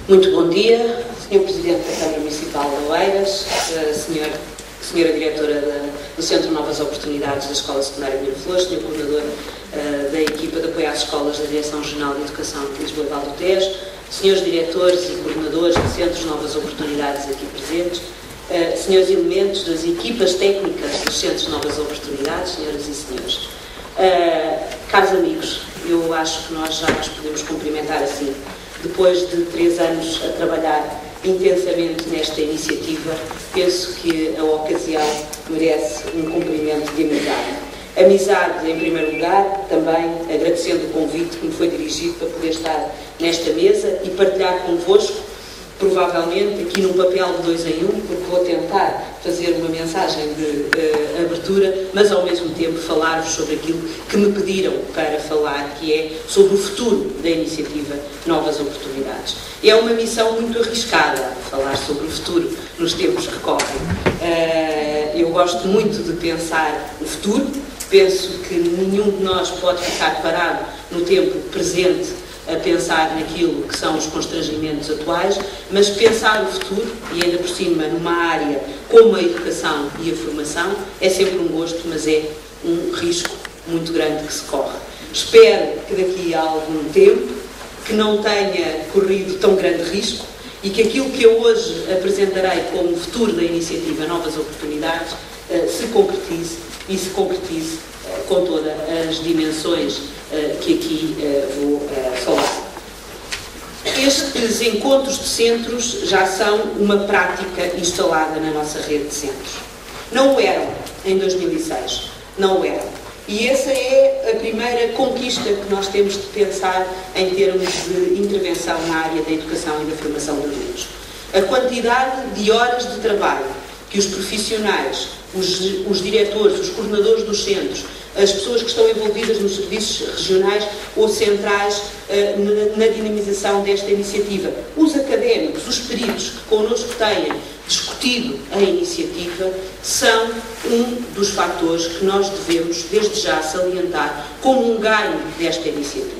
Muito bom dia, Sr. Presidente da Câmara Municipal de Oeiras, Senhora Diretora do Centro Novas Oportunidades da Escola Secundária Miraflores, Sr. Coordenador da equipa de apoio às escolas da Direção Regional de Educação de Lisboa e Val do Tejo, Senhores Diretores e Coordenadores de Centros Novas Oportunidades aqui presentes, Senhores elementos das equipas técnicas dos Centros Novas Oportunidades, Senhoras e Senhores. Caros amigos, eu acho que nós já nos podemos cumprimentar assim. Depois de 3 anos a trabalhar intensamente nesta iniciativa, penso que a ocasião merece um cumprimento de amizade. Amizade, em primeiro lugar, também agradecendo o convite que me foi dirigido para poder estar nesta mesa e partilhar convosco, provavelmente aqui num papel de 2 em 1, porque vou tentar fazer uma mensagem de abertura, mas ao mesmo tempo falar-vos sobre aquilo que me pediram para falar, que é sobre o futuro da iniciativa Novas Oportunidades. É uma missão muito arriscada, falar sobre o futuro nos tempos que correm. Eu gosto muito de pensar no futuro, penso que nenhum de nós pode ficar parado no tempo presente a pensar naquilo que são os constrangimentos atuais, mas pensar o futuro, e ainda por cima numa área como a educação e a formação, é sempre um gosto, mas é um risco muito grande que se corre. Espero que daqui a algum tempo que não tenha corrido tão grande risco e que aquilo que eu hoje apresentarei como futuro da iniciativa Novas Oportunidades se concretize e se concretize com todas as dimensões que aqui vou falar. Estes encontros de centros já são uma prática instalada na nossa rede de centros. Não o eram em 2006, não o eram. E essa é a primeira conquista que nós temos de pensar em termos de intervenção na área da educação e da formação de alunos. A quantidade de horas de trabalho que os profissionais, os diretores, os coordenadores dos centros, as pessoas que estão envolvidas nos serviços regionais ou centrais na dinamização desta iniciativa, os académicos, os peritos que connosco têm discutido a iniciativa, são um dos fatores que nós devemos, desde já, salientar como um ganho desta iniciativa.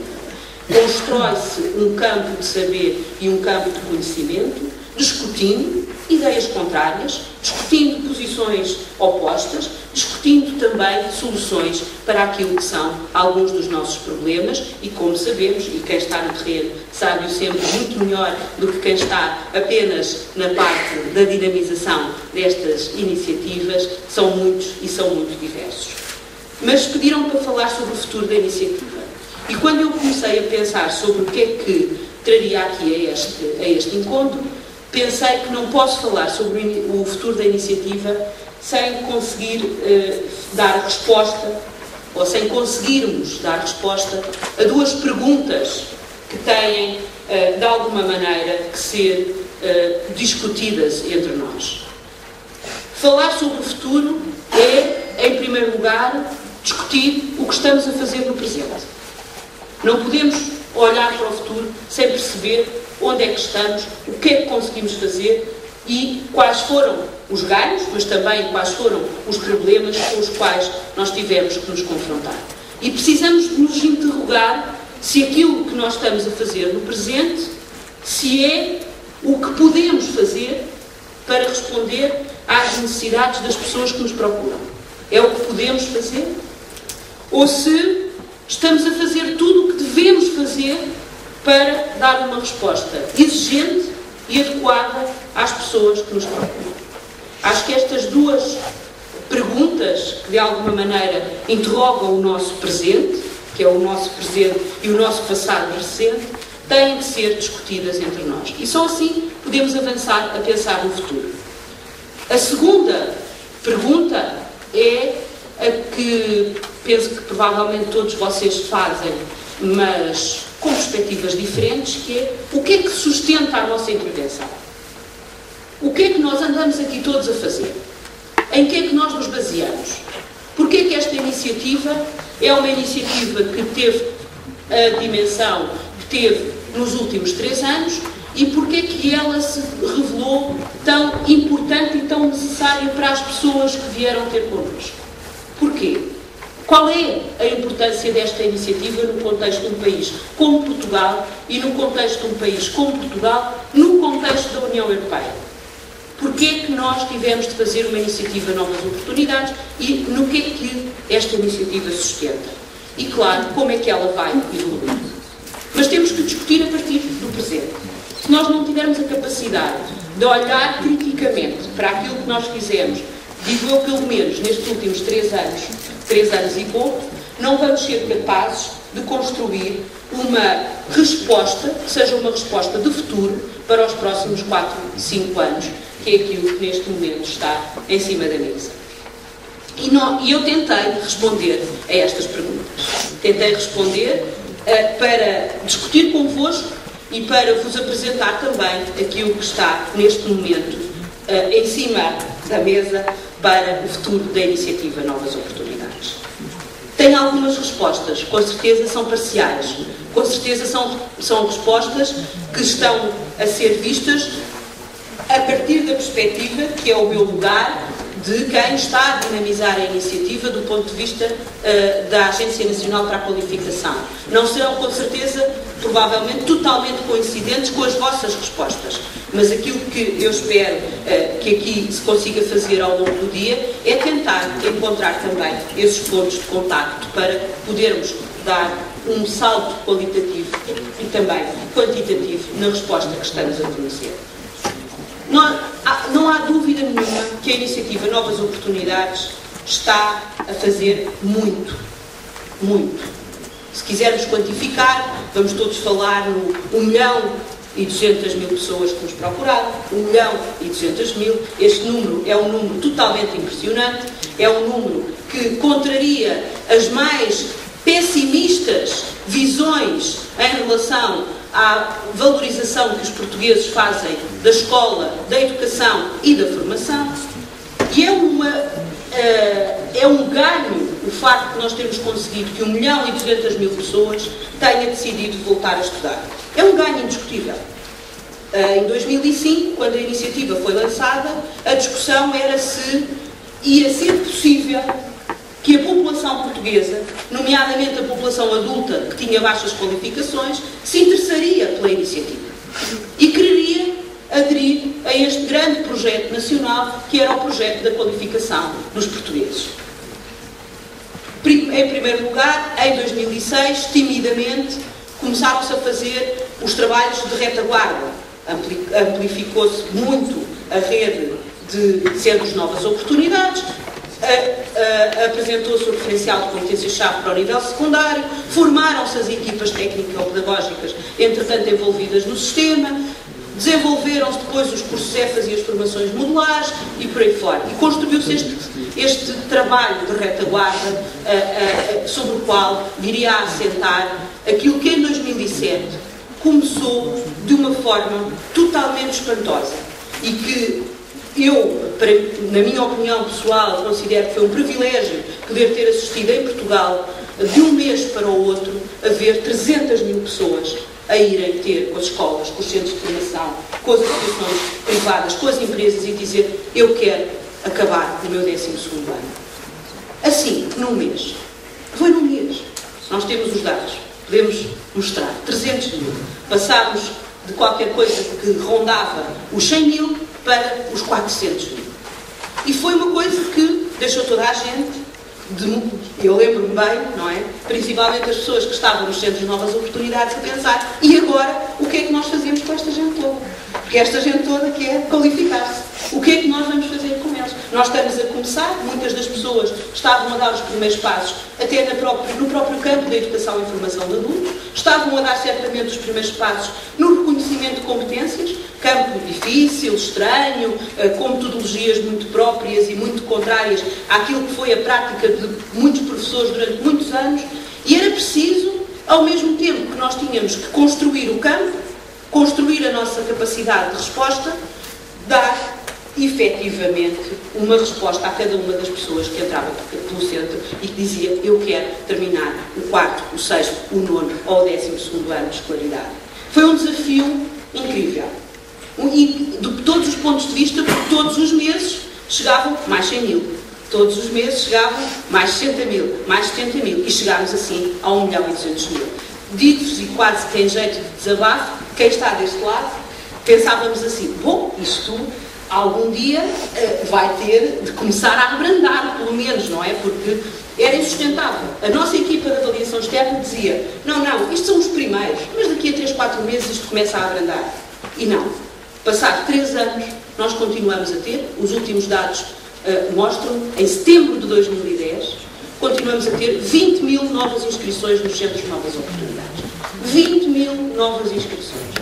Constrói-se um campo de saber e um campo de conhecimento, discutindo ideias contrárias, discutindo posições opostas, discutindo também soluções para aquilo que são alguns dos nossos problemas e, como sabemos, e quem está no terreno sabe-o sempre muito melhor do que quem está apenas na parte da dinamização destas iniciativas, são muitos e são muito diversos. Mas pediram para falar sobre o futuro da iniciativa. E quando eu comecei a pensar sobre o que é que traria aqui a este encontro, pensei que não posso falar sobre o futuro da iniciativa sem conseguir dar resposta, ou sem conseguirmos dar resposta a 2 perguntas que têm, de alguma maneira, que ser discutidas entre nós. Falar sobre o futuro é, em primeiro lugar, discutir o que estamos a fazer no presente. Não podemos olhar para o futuro sem perceber onde é que estamos, o que é que conseguimos fazer e quais foram os ganhos, mas também quais foram os problemas com os quais nós tivemos que nos confrontar. E precisamos de nos interrogar se aquilo que nós estamos a fazer no presente, se é o que podemos fazer para responder às necessidades das pessoas que nos procuram. É o que podemos fazer? Ou se estamos a fazer tudo o que devemos fazer para dar uma resposta exigente e adequada às pessoas que nos procuram. Acho que estas 2 perguntas, que de alguma maneira interrogam o nosso presente, que é o nosso presente e o nosso passado recente, têm de ser discutidas entre nós. E só assim podemos avançar a pensar no futuro. A segunda pergunta é a que penso que provavelmente todos vocês fazem, mas com perspectivas diferentes, que é o que é que sustenta a nossa intervenção? O que é que nós andamos aqui todos a fazer? Em que é que nós nos baseamos? Porquê é que esta iniciativa é uma iniciativa que teve a dimensão que teve nos últimos 3 anos e porquê é que ela se revelou tão importante e tão necessária para as pessoas que vieram ter connosco? Porquê? Qual é a importância desta iniciativa no contexto de um país como Portugal e no contexto de um país como Portugal, no contexto da União Europeia? Porquê é que nós tivemos de fazer uma iniciativa Novas Oportunidades e no que é que esta iniciativa sustenta? E, claro, como é que ela vai evoluir? Mas temos que discutir a partir do presente. Se nós não tivermos a capacidade de olhar criticamente para aquilo que nós fizemos, digo eu pelo menos nestes últimos 3 anos e pouco, não vamos ser capazes de construir uma resposta que seja uma resposta de futuro para os próximos 4, 5 anos, que é aquilo que neste momento está em cima da mesa. E eu tentei responder a estas perguntas. Tentei responder para discutir convosco e para vos apresentar também aquilo que está neste momento em cima da mesa para o futuro da iniciativa Novas Oportunidades. Tenho algumas respostas, com certeza são parciais, com certeza são respostas que estão a ser vistas a partir da perspectiva que é o meu lugar de quem está a dinamizar a iniciativa do ponto de vista da Agência Nacional para a Qualificação. Não serão, com certeza, provavelmente, totalmente coincidentes com as vossas respostas, mas aquilo que eu espero que aqui se consiga fazer ao longo do dia é tentar encontrar também esses pontos de contacto para podermos dar um salto qualitativo e também quantitativo na resposta que estamos a fornecer. Não há dúvida nenhuma que a iniciativa Novas Oportunidades está a fazer muito, muito. Se quisermos quantificar, vamos todos falar no 1.200.000 pessoas que nos procuraram, 1.200.000. Este número é um número totalmente impressionante, é um número que contraria as mais pessimistas visões em relação à valorização que os portugueses fazem da escola, da educação e da formação. E é um ganho o facto de nós termos conseguido que 1.200.000 pessoas tenham decidido voltar a estudar. É um ganho indiscutível. Em 2005, quando a iniciativa foi lançada, a discussão era se ia ser possível que a população portuguesa, nomeadamente a população adulta que tinha baixas qualificações, se interessaria pela iniciativa e quereria aderir a este grande projeto nacional que era o projeto da qualificação dos portugueses. Em primeiro lugar, em 2006, timidamente, começaram-se a fazer os trabalhos de retaguarda. Amplificou-se muito a rede de centros de novas oportunidades, apresentou-se o referencial de competências-chave para o nível secundário, formaram-se as equipas técnico-pedagógicas, entretanto envolvidas no sistema, desenvolveram-se depois os cursos EFAS e as formações modulares e por aí fora. E construiu-se este trabalho de retaguarda sobre o qual viria a assentar aquilo que em 2007 começou de uma forma totalmente espantosa e que eu, na minha opinião pessoal, considero que foi um privilégio poder ter assistido em Portugal, de um mês para o outro, a ver 300.000 pessoas a irem ter com as escolas, com os centros de formação, com as associações privadas, com as empresas e dizer: eu quero acabar o meu 12º ano. Assim, num mês. Foi num mês. Nós temos os dados, podemos mostrar. 300.000. Passámos de qualquer coisa que rondava os 100.000 para os 400.000. E foi uma coisa que deixou toda a gente, eu lembro-me bem, não é? Principalmente as pessoas que estavam nos centros de novas oportunidades a pensar: e agora, o que é que nós fazemos com esta gente toda? Porque esta gente toda quer qualificar-se. O que é que nós vamos fazer com eles? Nós estamos a começar, muitas das pessoas estavam a dar os primeiros passos até no próprio campo da educação e formação de adultos, estavam a dar certamente os primeiros passos no reconhecimento de competências, campo difícil, estranho, com metodologias muito próprias e muito contrárias àquilo que foi a prática de muitos professores durante muitos anos, e era preciso, ao mesmo tempo que nós tínhamos que construir o campo, construir a nossa capacidade de resposta, dar efetivamente uma resposta a cada uma das pessoas que entrava pelo centro e que dizia: eu quero terminar o 4º, o 6º, o 9º ou o 12º ano de escolaridade. Foi um desafio incrível. E de todos os pontos de vista, porque todos os meses chegavam mais 100.000. Todos os meses chegavam mais 60 mil, mais 70 mil, e chegámos assim a 1.200.000. Ditos e quase que em jeito de desabafo, quem está deste lado, pensávamos assim, bom, isto algum dia vai ter de começar a abrandar, pelo menos, não é? Porque era insustentável. A nossa equipa de avaliação externa dizia, não, isto são os primeiros, mas daqui a 3, 4 meses isto começa a abrandar. E não. Passados 3 anos, nós continuamos a ter, os últimos dados mostram, em setembro de 2010, continuamos a ter 20 mil novas inscrições nos Centros de Novas Oportunidades. 20 mil novas inscrições.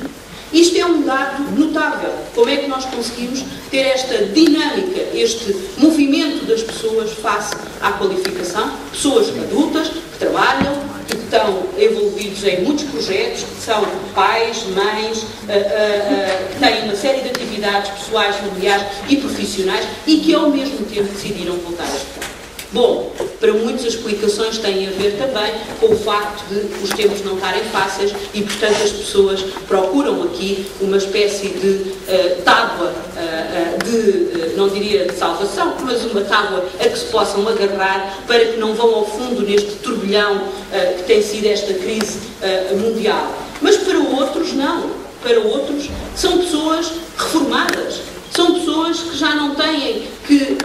Isto é um dado notável. Como é que nós conseguimos ter esta dinâmica, este movimento das pessoas face à qualificação? Pessoas adultas, que trabalham, que estão envolvidos em muitos projetos, que são pais, mães, que têm uma série de atividades pessoais, familiares e profissionais e que ao mesmo tempo decidiram voltar a estudar. Bom, para muitas as explicações têm a ver também com o facto de os tempos não estarem fáceis e, portanto, as pessoas procuram aqui uma espécie de tábua não diria de salvação, mas uma tábua a que se possam agarrar para que não vão ao fundo neste turbilhão que tem sido esta crise mundial. Mas para outros, não. Para outros, são pessoas reformadas. São pessoas que já não têm que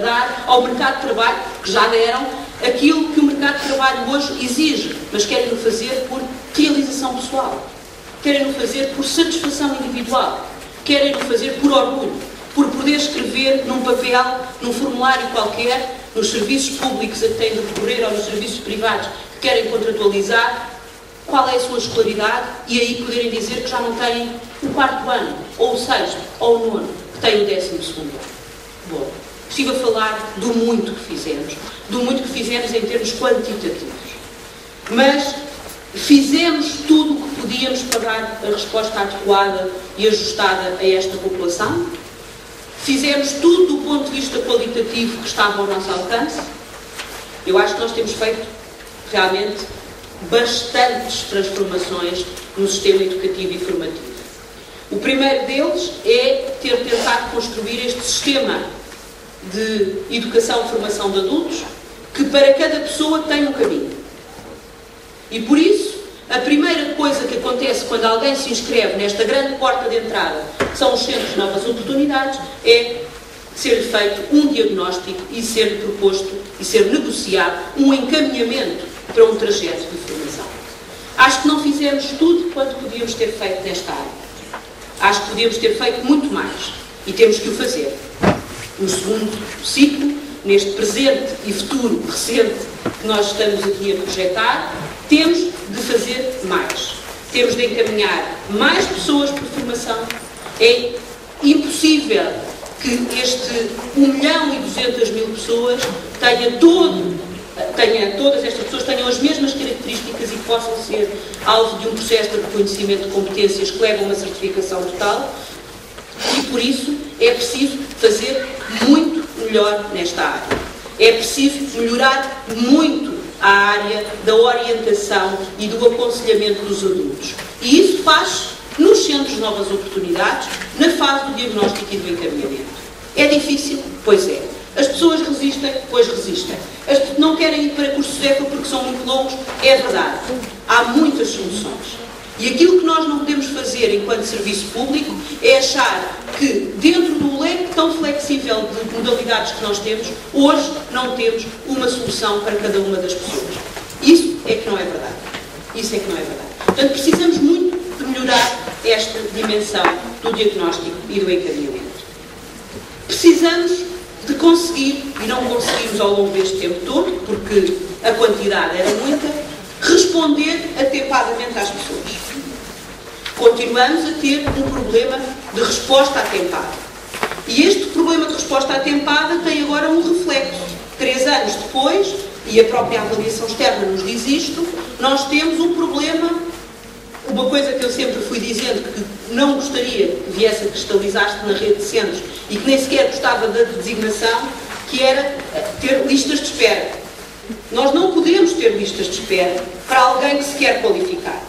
dar ao mercado de trabalho, que já deram aquilo que o mercado de trabalho hoje exige, mas querem o fazer por realização pessoal, querem o fazer por satisfação individual, querem o fazer por orgulho, por poder escrever num papel, num formulário qualquer, nos serviços públicos a que têm de recorrer ou nos serviços privados que querem contratualizar, qual é a sua escolaridade e aí poderem dizer que já não têm o 4º ano, ou o 6º, ou o 9º, que têm o 12º ano. Bom, estive a falar do muito que fizemos em termos quantitativos. Mas fizemos tudo o que podíamos para dar a resposta adequada e ajustada a esta população? Fizemos tudo do ponto de vista qualitativo que estava ao nosso alcance? Eu acho que nós temos feito realmente bastantes transformações no sistema educativo e formativo. O primeiro deles é ter tentado construir este sistema de educação e formação de adultos que para cada pessoa tem um caminho. E por isso, a primeira coisa que acontece quando alguém se inscreve nesta grande porta de entrada, que são os Centros de Novas Oportunidades, é ser feito um diagnóstico e ser proposto e ser negociado um encaminhamento para um trajeto de formação. Acho que não fizemos tudo quanto podíamos ter feito nesta área. Acho que podíamos ter feito muito mais e temos que o fazer. No segundo ciclo, neste presente e futuro recente que nós estamos aqui a projetar, temos de fazer mais. Temos de encaminhar mais pessoas para a formação. É impossível que este 1.200.000 pessoas todas estas pessoas tenham as mesmas características e que possam ser alvo de um processo de reconhecimento de competências que leva a uma certificação total e, por isso, é preciso fazer muito melhor nesta área. É preciso melhorar muito a área da orientação e do aconselhamento dos adultos. E isso faz nos Centros de Novas Oportunidades, na fase do diagnóstico e do encaminhamento. É difícil? Pois é. As pessoas resistem? Pois resistem. As que não querem ir para cursos EFA porque são muito longos? É verdade. Há muitas soluções. E aquilo que nós não podemos fazer enquanto serviço público é achar que dentro do leque tão flexível de modalidades que nós temos, hoje não temos uma solução para cada uma das pessoas. Isso é que não é verdade. Isso é que não é verdade. Portanto, precisamos muito de melhorar esta dimensão do diagnóstico e do encaminhamento. Precisamos de conseguir, e não conseguimos ao longo deste tempo todo, porque a quantidade era muita, responder atempadamente às pessoas. Continuamos a ter um problema de resposta atempada. E este problema de resposta atempada tem agora um reflexo. 3 anos depois, e a própria avaliação externa nos diz isto, nós temos um problema, uma coisa que eu sempre fui dizendo que não gostaria que viesse a cristalizar-se na rede de centros e que nem sequer gostava da designação, que era ter listas de espera. Nós não podemos ter listas de espera para alguém que se quer qualificar.